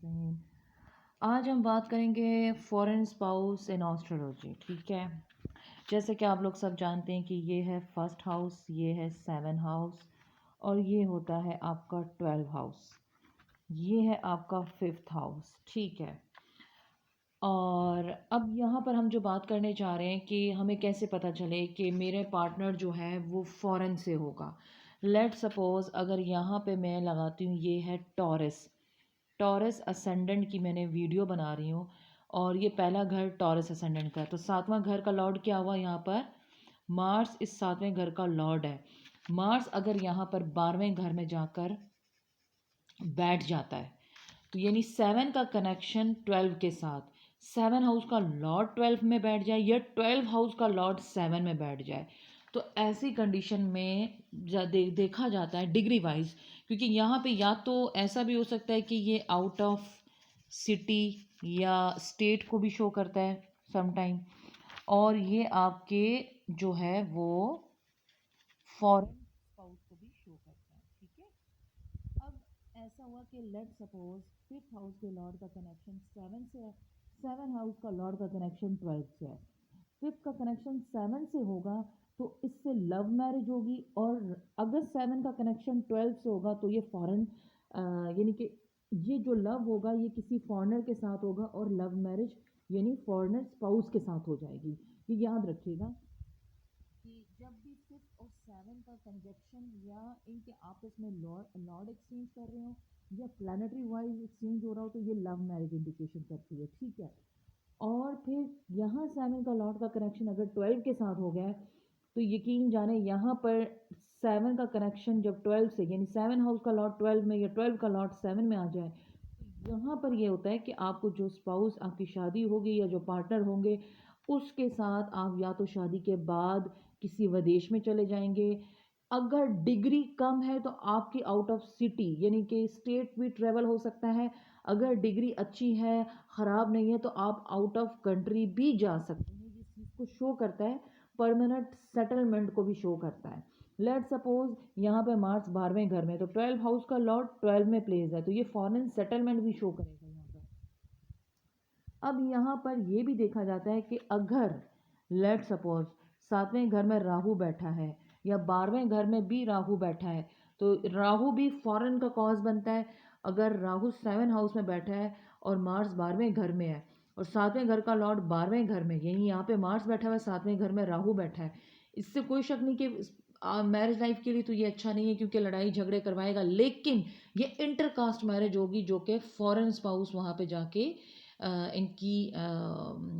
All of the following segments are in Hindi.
बिस्मिल्लाहिर्रहमानिर्रहीम। आज हम बात करेंगे फॉरेन स्पाउस इन एस्ट्रोलॉजी। ठीक है, जैसे कि आप लोग सब जानते हैं कि ये है फर्स्ट हाउस, ये है 7 हाउस और ये होता है आपका 12 हाउस, ये है आपका 5th हाउस। ठीक है, और अब यहाँ पर हम जो बात करने जा रहे हैं कि हमें कैसे पता चले कि मेरे पार्टनर जो है वो फॉरेन से होगा। लेट सपोज अगर यहाँ पे मैं लगाती हूँ ये है टॉरस, टॉरस असेंडेंट की मैंने वीडियो बना रही हूँ और ये पहला घर टॉरस असेंडेंट का है। तो 7वां घर का लॉर्ड क्या हुआ यहाँ पर? मार्स इस 7वें घर का लॉर्ड है। मार्स अगर यहाँ पर 12वें घर में जाकर बैठ जाता है तो यानी 7 का कनेक्शन 12 के साथ, 7 हाउस का लॉर्ड 12 में बैठ जाए या 12 हाउस का लॉर्ड 7 में बैठ जाए, तो ऐसी कंडीशन में देखा जाता है डिग्री वाइज, क्योंकि यहाँ पे या तो ऐसा भी हो सकता है कि ये आउट ऑफ सिटी या स्टेट को भी शो करता है समटाइम, और ये आपके जो है वो फॉरेन स्पाउस को भी शो करता है। ठीक है, अब ऐसा हुआ कि लेट सपोज 5th हाउस के लॉर्ड का कनेक्शन 7 से है, 7 हाउस का लॉर्ड का कनेक्शन 12 से है, 5th का कनेक्शन 7 से होगा तो इससे लव मैरिज होगी, और अगर 7 का कनेक्शन 12 से होगा तो ये फॉरेन यानी कि ये जो लव होगा ये किसी फॉरेनर के साथ होगा, और लव मैरिज यानी फॉरेनर स्पाउस के साथ हो जाएगी। ये याद रखिएगा कि जब भी 5th और 7 का कंजक्शन या इनके आपस में लॉर्ड एक्सचेंज कर रहे हो या प्लानिटरी वाइज एक्सचेंज हो रहा हो तो ये लव मैरिज इंडिकेशन करती है। ठीक है, और फिर यहाँ 7 का लॉर्ड का कनेक्शन अगर 12 के साथ हो गया है तो यकीन जाने यहाँ पर 7 का कनेक्शन जब 12 से यानी 7 हाउस का लॉर्ड 12 में या 12 का लॉर्ड 7 में आ जाए, यहाँ पर ये होता है कि आपको जो स्पाउस आपकी शादी होगी या जो पार्टनर होंगे उसके साथ आप या तो शादी के बाद किसी विदेश में चले जाएंगे, अगर डिग्री कम है तो आपकी आउट ऑफ सिटी यानी कि स्टेट भी ट्रेवल हो सकता है, अगर डिग्री अच्छी है ख़राब नहीं है तो आप आउट ऑफ कंट्री भी जा सकते हैं। जिस चीज़ को शो करता है परमानेंट सेटलमेंट को भी शो करता है। लेट सपोज यहाँ पे मार्स 12वें घर में तो 12 हाउस का लॉर्ड 12 में प्लेस है तो ये फॉरेन सेटलमेंट भी शो करेगा यहाँ पर। अब यहाँ पर ये भी देखा जाता है कि अगर लेट सपोज 7वें घर में राहु बैठा है या 12वें घर में भी राहु बैठा है तो राहु भी फॉरेन का कॉज बनता है। अगर राहु 7 हाउस में बैठा है और मार्स 12वें घर में है और 7वें घर का लॉर्ड 12वें घर में, यही यहाँ पे मार्स बैठा हुआ है 7वें घर में राहु बैठा है, इससे कोई शक नहीं कि मैरिज लाइफ के लिए तो ये अच्छा नहीं है क्योंकि लड़ाई झगड़े करवाएगा, लेकिन ये इंटरकास्ट मैरिज होगी जो कि फॉरेन स्पाउस वहाँ पे जाके इनकी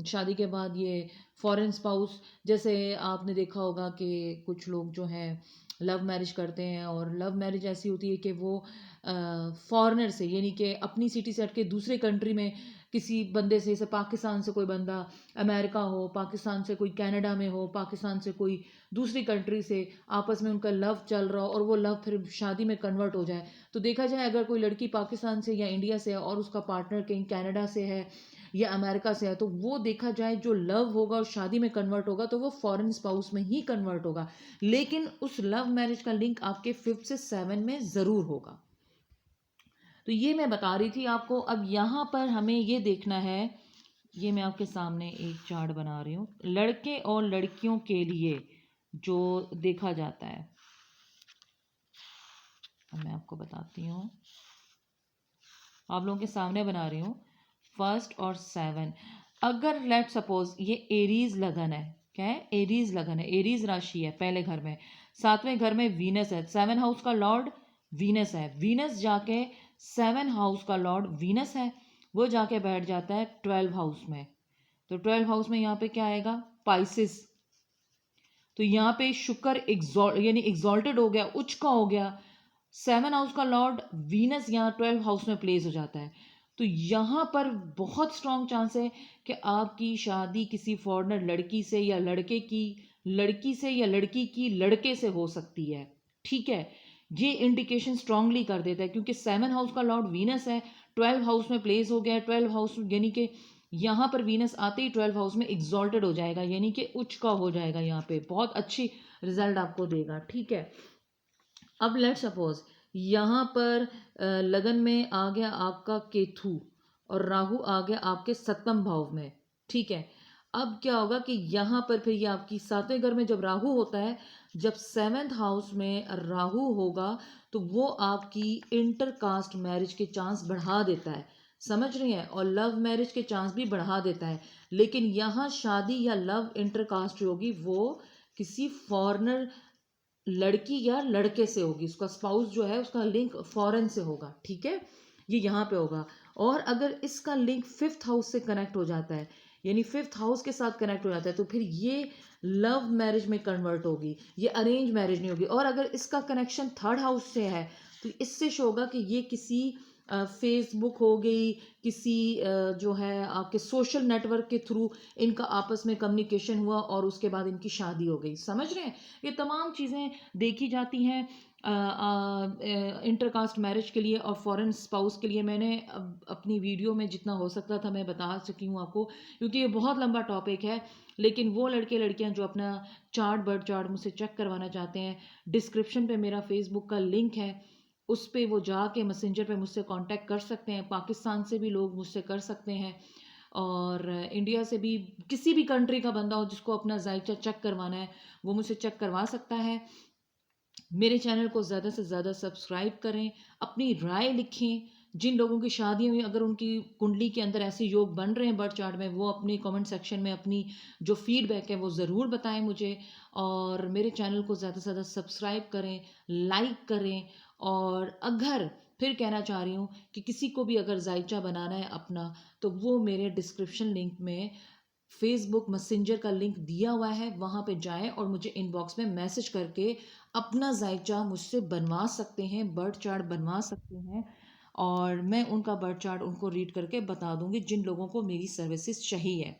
शादी के बाद ये फॉरेन स्पाउस, जैसे आपने देखा होगा कि कुछ लोग जो हैं लव मैरिज करते हैं और लव मैरिज ऐसी होती है कि वो फॉरेनर से यानी कि अपनी सिटी से हट के दूसरे कंट्री में किसी बंदे से, जैसे पाकिस्तान से कोई बंदा अमेरिका हो, पाकिस्तान से कोई कनाडा में हो, पाकिस्तान से कोई दूसरी कंट्री से, आपस में उनका लव चल रहा हो और वो लव फिर शादी में कन्वर्ट हो जाए। तो देखा जाए अगर कोई लड़की पाकिस्तान से या इंडिया से है और उसका पार्टनर कहीं कनाडा से है या अमेरिका से है तो वो देखा जाए जो लव होगा और शादी में कन्वर्ट होगा तो वो फॉरेन स्पाउस में ही कन्वर्ट होगा, लेकिन उस लव मैरिज का लिंक आपके 5th से 7 में ज़रूर होगा। तो ये मैं बता रही थी आपको। अब यहाँ पर हमें ये देखना है, ये मैं आपके सामने एक चार्ट बना रही हूँ लड़के और लड़कियों के लिए जो देखा जाता है। अब मैं आपको बताती हूँ, आप लोगों के सामने बना रही हूँ 1st और 7। अगर लेट सपोज ये एरीज लगन है, क्या है? एरीज लगन है, एरीज राशि है पहले घर में, 7वें घर में वीनस है, 7 हाउस का लॉर्ड वीनस है, वीनस जाके 7 हाउस का लॉर्ड वीनस है वो जाके बैठ जाता है 12 हाउस में, तो 12 हाउस में यहाँ पे क्या आएगा? पाइसिस। तो यहाँ पे शुक्र यानी एग्जॉल्टेड हो गया, उच्च का हो गया, 7 हाउस का लॉर्ड वीनस यहाँ 12 हाउस में प्लेस हो जाता है। तो यहाँ पर बहुत स्ट्रॉन्ग चांस है कि आपकी शादी किसी फॉरेनर लड़की से या लड़के की लड़की से या लड़की की लड़के से हो सकती है। ठीक है, ये इंडिकेशन स्ट्रांगली कर देता है क्योंकि 7 हाउस का लॉर्ड वीनस है, 12 हाउस में प्लेस हो गया है, 12 हाउस यानी कि यहाँ पर वीनस आते ही 12 हाउस में एग्जॉल्टेड हो जाएगा यानी कि उच्च का हो जाएगा, यहाँ पे बहुत अच्छी रिजल्ट आपको देगा। ठीक है, अब लेट सपोज यहाँ पर लगन में आ गया आपका केतु, और राहु आ गया आपके 7वें भाव में। ठीक है, अब क्या होगा कि यहाँ पर फिर ये आपकी 7वें घर में जब राहु होता है, जब 7th हाउस में राहु होगा, तो वो आपकी इंटरकास्ट मैरिज के चांस बढ़ा देता है, समझ रहे हैं, और लव मैरिज के चांस भी बढ़ा देता है। लेकिन यहाँ शादी या लव इंटरकास्ट होगी वो किसी फॉरेनर लड़की या लड़के से होगी, उसका स्पाउस जो है उसका लिंक फॉरेन से होगा। ठीक है, ये यहाँ पे होगा। और अगर इसका लिंक 5th हाउस से कनेक्ट हो जाता है, यानी 5th हाउस के साथ कनेक्ट हो जाता है, तो फिर ये लव मैरिज में कन्वर्ट होगी, ये अरेंज मैरिज नहीं होगी। और अगर इसका कनेक्शन 3rd हाउस से है, तो इससे शो होगा कि ये किसी फेसबुक हो गई, किसी जो है आपके सोशल नेटवर्क के थ्रू इनका आपस में कम्युनिकेशन हुआ और उसके बाद इनकी शादी हो गई, समझ रहे हैं। ये तमाम चीज़ें देखी जाती हैं इंटरकास्ट मैरिज के लिए और फॉरेन स्पाउस के लिए। मैंने अपनी वीडियो में जितना हो सकता था मैं बता सकी हूँ आपको, क्योंकि ये बहुत लंबा टॉपिक है। लेकिन वो लड़के लड़कियां जो अपना चार्ट बर्थ चार्ट मुझसे चेक करवाना चाहते हैं, डिस्क्रिप्शन पे मेरा फेसबुक का लिंक है, उस पे वो जाके मैसेंजर पे मुझसे कांटेक्ट कर सकते हैं। पाकिस्तान से भी लोग मुझसे कर सकते हैं, और इंडिया से भी किसी भी कंट्री का बंदा हो जिसको अपना जायचा चेक करवाना है, वो मुझसे चेक करवा सकता है। मेरे चैनल को ज़्यादा से ज़्यादा सब्सक्राइब करें, अपनी राय लिखें। जिन लोगों की शादी हुई, अगर उनकी कुंडली के अंदर ऐसे योग बन रहे हैं बर्थ चार्ट में, वो अपने कमेंट सेक्शन में अपनी जो फीडबैक है वो ज़रूर बताएं मुझे। और मेरे चैनल को ज़्यादा से ज़्यादा सब्सक्राइब करें, लाइक करें। और अगर फिर कहना चाह रही हूँ कि किसी को भी अगर जायचा बनाना है अपना, तो वो मेरे डिस्क्रिप्शन लिंक में फेसबुक मैसेंजर का लिंक दिया हुआ है, वहाँ पे जाएं और मुझे इनबॉक्स में मैसेज करके अपना जायचा मुझसे बनवा सकते हैं, बर्थ चार्ट बनवा सकते हैं। और मैं उनका बर्थ चार्ट उनको रीड करके बता दूंगी जिन लोगों को मेरी सर्विसेज चाहिए।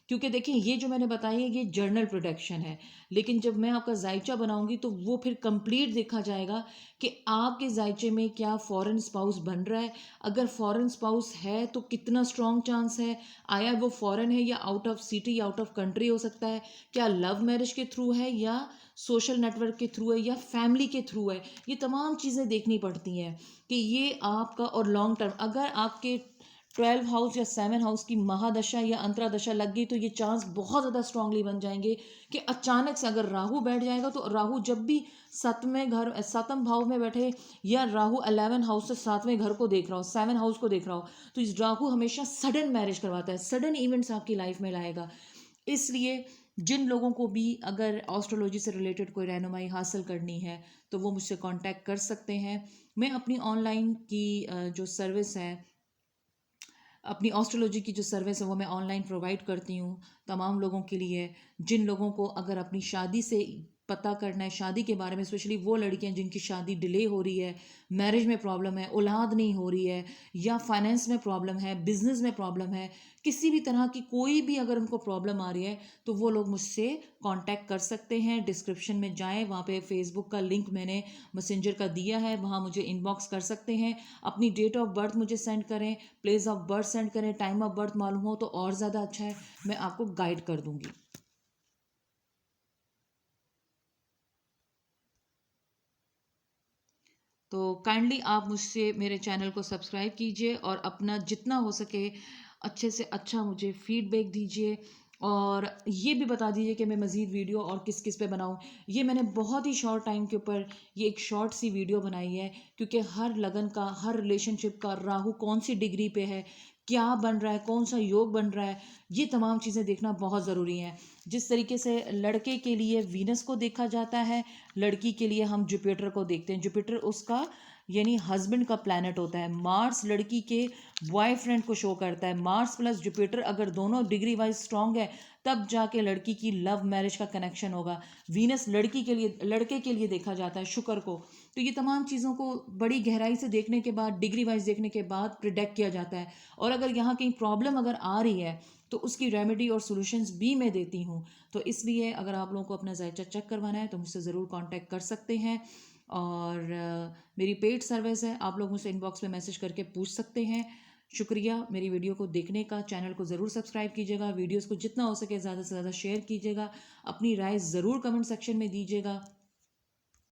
क्योंकि देखिए, ये जो मैंने बताई है ये जर्नल प्रोडक्शन है, लेकिन जब मैं आपका जायचा बनाऊंगी तो वो फिर कंप्लीट देखा जाएगा कि आपके जायचे में क्या फॉरेन स्पाउस बन रहा है। अगर फॉरेन स्पाउस है तो कितना स्ट्रॉन्ग चांस है, आया वो फॉरेन है या out of city out of country हो सकता है, क्या लव मैरिज के थ्रू है या सोशल नेटवर्क के थ्रू है या फैमिली के थ्रू है। ये तमाम चीज़ें देखनी पड़ती हैं कि ये आपका, और लॉन्ग टर्म अगर आपके 12 हाउस या 7 हाउस की महादशा या अंतरादशा लग गई, तो ये चांस बहुत ज़्यादा स्ट्रांगली बन जाएंगे कि अचानक से अगर राहु बैठ जाएगा, तो राहु जब भी 7वें भाव में बैठे, या राहु 11 हाउस से 7वें घर को देख रहा हो, 7 हाउस को देख रहा हो, तो इस राहु हमेशा सडन मैरिज करवाता है, सडन इवेंट्स आपकी लाइफ में लाएगा। इसलिए जिन लोगों को भी अगर एस्ट्रोलॉजी से रिलेटेड कोई रहनुमाई हासिल करनी है, तो वो मुझसे कांटेक्ट कर सकते हैं। मैं अपनी ऑनलाइन की जो सर्विस है, अपनी एस्ट्रोलॉजी की जो सर्विस है वो मैं ऑनलाइन प्रोवाइड करती हूँ तमाम लोगों के लिए। जिन लोगों को अगर अपनी शादी से पता करना है, शादी के बारे में, स्पेशली वो लड़कियां जिनकी शादी डिले हो रही है, मैरिज में प्रॉब्लम है, औलाद नहीं हो रही है, या फाइनेंस में प्रॉब्लम है, बिजनेस में प्रॉब्लम है, किसी भी तरह की कोई भी अगर उनको प्रॉब्लम आ रही है, तो वो लोग मुझसे कांटेक्ट कर सकते हैं। डिस्क्रिप्शन में जाएं, वहाँ पे फेसबुक का लिंक मैंने मैसेंजर का दिया है, वहाँ मुझे इनबॉक्स कर सकते हैं। अपनी डेट ऑफ बर्थ मुझे सेंड करें, प्लेस ऑफ बर्थ सेंड करें, टाइम ऑफ बर्थ मालूम हो तो और ज़्यादा अच्छा है, मैं आपको गाइड कर दूंगी। तो काइंडली आप मुझसे मेरे चैनल को सब्सक्राइब कीजिए और अपना जितना हो सके अच्छे से अच्छा मुझे फीडबैक दीजिए। और ये भी बता दीजिए कि मैं मज़ीद वीडियो और किस किस पे बनाऊं। ये मैंने बहुत ही शॉर्ट टाइम के ऊपर ये एक शॉर्ट सी वीडियो बनाई है, क्योंकि हर लगन का, हर रिलेशनशिप का राहु कौन सी डिग्री पे है, क्या बन रहा है, कौन सा योग बन रहा है, ये तमाम चीज़ें देखना बहुत ज़रूरी है। जिस तरीके से लड़के के लिए वीनस को देखा जाता है, लड़की के लिए हम जुपिटर को देखते हैं। जुपिटर उसका यानी हस्बैंड का प्लैनेट होता है। मार्स लड़की के बॉयफ्रेंड को शो करता है। मार्स प्लस जुपिटर अगर दोनों डिग्री वाइज स्ट्रांग है, तब जाके लड़की की लव मैरिज का कनेक्शन होगा। वीनस लड़की के लिए, लड़के के लिए देखा जाता है, शुक्र को। तो ये तमाम चीज़ों को बड़ी गहराई से देखने के बाद, डिग्री वाइज देखने के बाद प्रिडिक्ट किया जाता है। और अगर यहाँ कहीं प्रॉब्लम अगर आ रही है, तो उसकी रेमेडी और सॉल्यूशंस भी मैं देती हूँ। तो इसलिए अगर आप लोगों को अपना जायचा चेक करवाना है, तो मुझसे ज़रूर कांटेक्ट कर सकते हैं। और मेरी पेड सर्विस है, आप लोग मुझसे इनबॉक्स में मैसेज करके पूछ सकते हैं। शुक्रिया मेरी वीडियो को देखने का। चैनल को ज़रूर सब्सक्राइब कीजिएगा, वीडियोस को जितना हो सके ज़्यादा से ज़्यादा शेयर कीजिएगा, अपनी राय ज़रूर कमेंट सेक्शन में दीजिएगा।